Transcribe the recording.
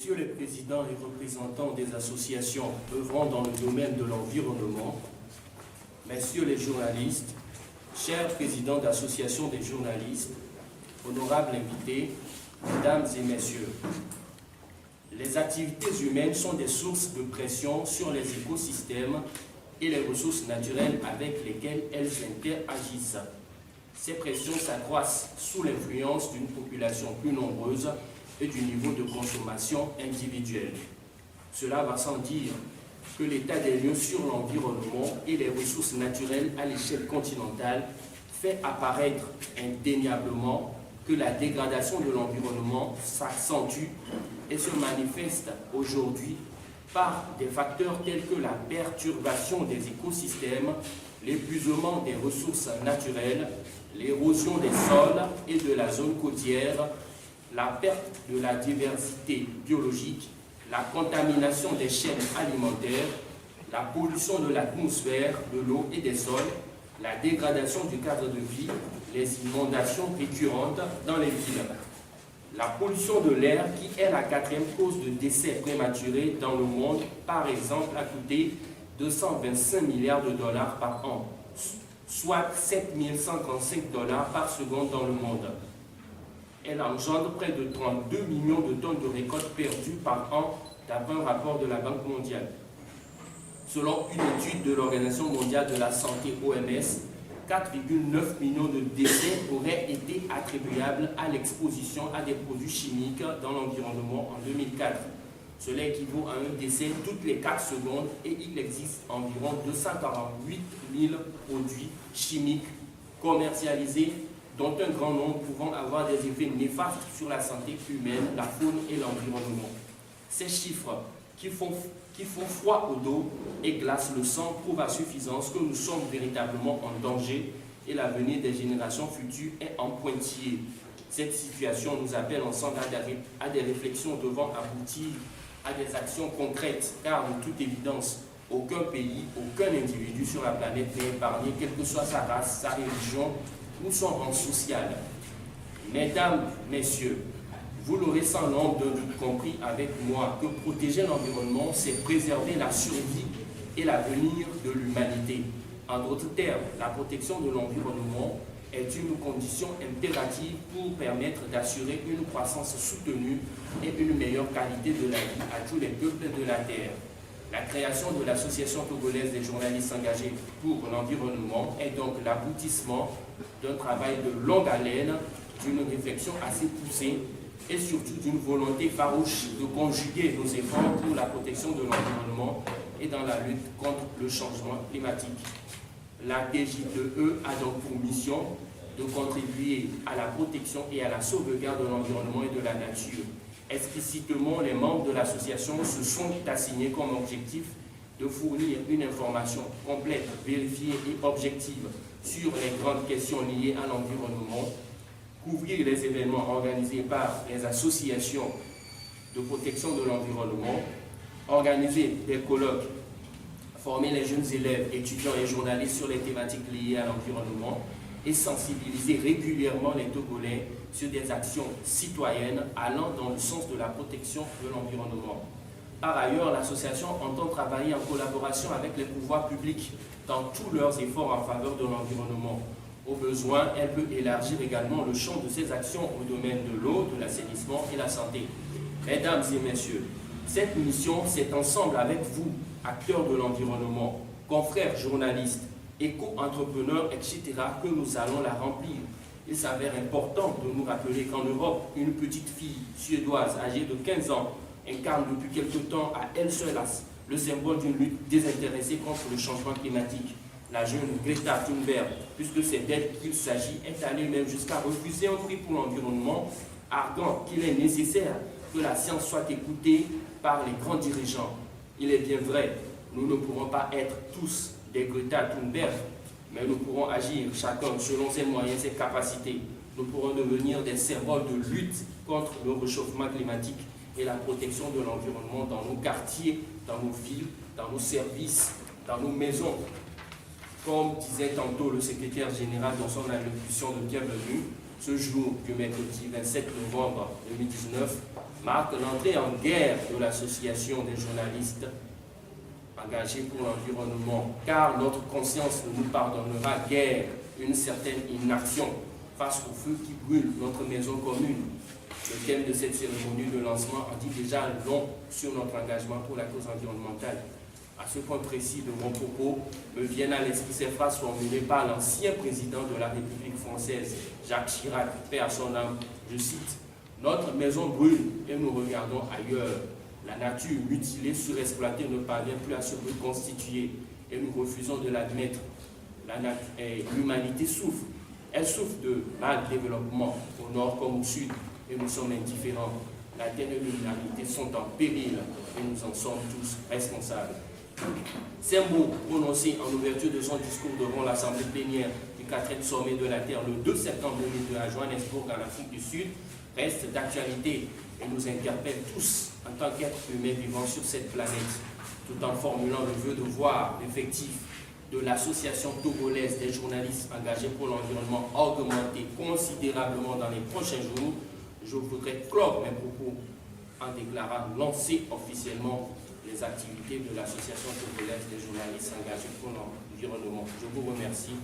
Messieurs les présidents et représentants des associations œuvrant dans le domaine de l'environnement, messieurs les journalistes, chers présidents d'associations des journalistes, honorables invités, mesdames et messieurs, les activités humaines sont des sources de pression sur les écosystèmes et les ressources naturelles avec lesquelles elles interagissent. Ces pressions s'accroissent sous l'influence d'une population plus nombreuse et du niveau de consommation individuelle. Cela va sans dire que l'état des lieux sur l'environnement et les ressources naturelles à l'échelle continentale fait apparaître indéniablement que la dégradation de l'environnement s'accentue et se manifeste aujourd'hui par des facteurs tels que la perturbation des écosystèmes, l'épuisement des ressources naturelles, l'érosion des sols et de la zone côtière, la perte de la diversité biologique, la contamination des chaînes alimentaires, la pollution de l'atmosphère, de l'eau et des sols, la dégradation du cadre de vie, les inondations récurrentes dans les villes. La pollution de l'air, qui est la 4e cause de décès prématurés dans le monde, par exemple, a coûté 225 milliards de dollars par an, soit 7 135 $ par seconde dans le monde. Elle engendre près de 32 millions de tonnes de récoltes perdues par an, d'après un rapport de la Banque mondiale. Selon une étude de l'Organisation mondiale de la santé OMS, 4,9 millions de décès auraient été attribuables à l'exposition à des produits chimiques dans l'environnement en 2004. Cela équivaut à un décès toutes les 4 secondes et il existe environ 248 000 produits chimiques commercialisés, dont un grand nombre pouvant avoir des effets néfastes sur la santé humaine, la faune et l'environnement. Ces chiffres qui font froid au dos et glacent le sang prouvent à suffisance que nous sommes véritablement en danger et l'avenir des générations futures est en pointillé. Cette situation nous appelle ensemble à des réflexions devant aboutir à des actions concrètes, car de toute évidence, aucun pays, aucun individu sur la planète n'est épargné, quelle que soit sa race, sa religion ou son rang social. Mesdames, messieurs, vous l'aurez sans nombre de doute compris avec moi que protéger l'environnement, c'est préserver la survie et l'avenir de l'humanité. En d'autres termes, la protection de l'environnement est une condition impérative pour permettre d'assurer une croissance soutenue et une meilleure qualité de la vie à tous les peuples de la Terre. La création de l'Association togolaise des journalistes engagés pour l'environnement est donc l'aboutissement d'un travail de longue haleine, d'une réflexion assez poussée et surtout d'une volonté farouche de conjuguer nos efforts pour la protection de l'environnement et dans la lutte contre le changement climatique. La DJDE a donc pour mission de contribuer à la protection et à la sauvegarde de l'environnement et de la nature. Explicitement, les membres de l'association se sont assignés comme objectif de fournir une information complète, vérifiée et objective sur les grandes questions liées à l'environnement, couvrir les événements organisés par les associations de protection de l'environnement, organiser des colloques, former les jeunes élèves, étudiants et journalistes sur les thématiques liées à l'environnement et sensibiliser régulièrement les Togolais sur des actions citoyennes allant dans le sens de la protection de l'environnement. Par ailleurs, l'association entend travailler en collaboration avec les pouvoirs publics dans tous leurs efforts en faveur de l'environnement. Au besoin, elle peut élargir également le champ de ses actions au domaine de l'eau, de l'assainissement et la santé. Mesdames et messieurs, cette mission, c'est ensemble avec vous, acteurs de l'environnement, confrères journalistes, éco-entrepreneurs, etc., que nous allons la remplir. Il s'avère important de nous rappeler qu'en Europe, une petite fille suédoise âgée de 15 ans incarne depuis quelque temps à elle seule le symbole d'une lutte désintéressée contre le changement climatique. La jeune Greta Thunberg, puisque c'est d'elle qu'il s'agit, est allée même jusqu'à refuser un prix pour l'environnement, arguant qu'il est nécessaire que la science soit écoutée par les grands dirigeants. Il est bien vrai, nous ne pourrons pas être tous des Greta Thunberg, mais nous pourrons agir chacun selon ses moyens, ses capacités. Nous pourrons devenir des symboles de lutte contre le réchauffement climatique et la protection de l'environnement dans nos quartiers, dans nos villes, dans nos services, dans nos maisons. Comme disait tantôt le secrétaire général dans son allocution de bienvenue, ce jour du mercredi 27 novembre 2019 marque l'entrée en guerre de l'association des journalistes engagés pour l'environnement, car notre conscience ne nous pardonnera guère une certaine inaction face au feu qui brûle notre maison commune. Le thème de cette cérémonie de lancement en dit déjà long sur notre engagement pour la cause environnementale. À ce point précis de mon propos, me viennent à l'esprit ces phrases formulées par l'ancien président de la République française, Jacques Chirac, paix à son âme. Je cite, « Notre maison brûle et nous regardons ailleurs. La nature mutilée, surexploitée ne parvient plus à se reconstituer et nous refusons de l'admettre. L'humanité souffre. Elle souffre de mal développement au nord comme au sud et nous sommes indifférents. La terre et l'humanité sont en péril et nous en sommes tous responsables. » Ces mots prononcés en ouverture de son discours devant l'Assemblée plénière du 4e sommet de la Terre le 2 septembre 2002 à Johannesburg, en Afrique du Sud, restent d'actualité et nous interpellent tous en tant qu'êtres humains vivant sur cette planète, tout en formulant le vœu de voir l'effectif de l'association togolaise des journalistes engagés pour l'environnement augmenter considérablement dans les prochains jours. Je voudrais clore mes propos en déclarant lancer officiellement les activités de l'association togolaise des journalistes engagés pour l'environnement. Je vous remercie.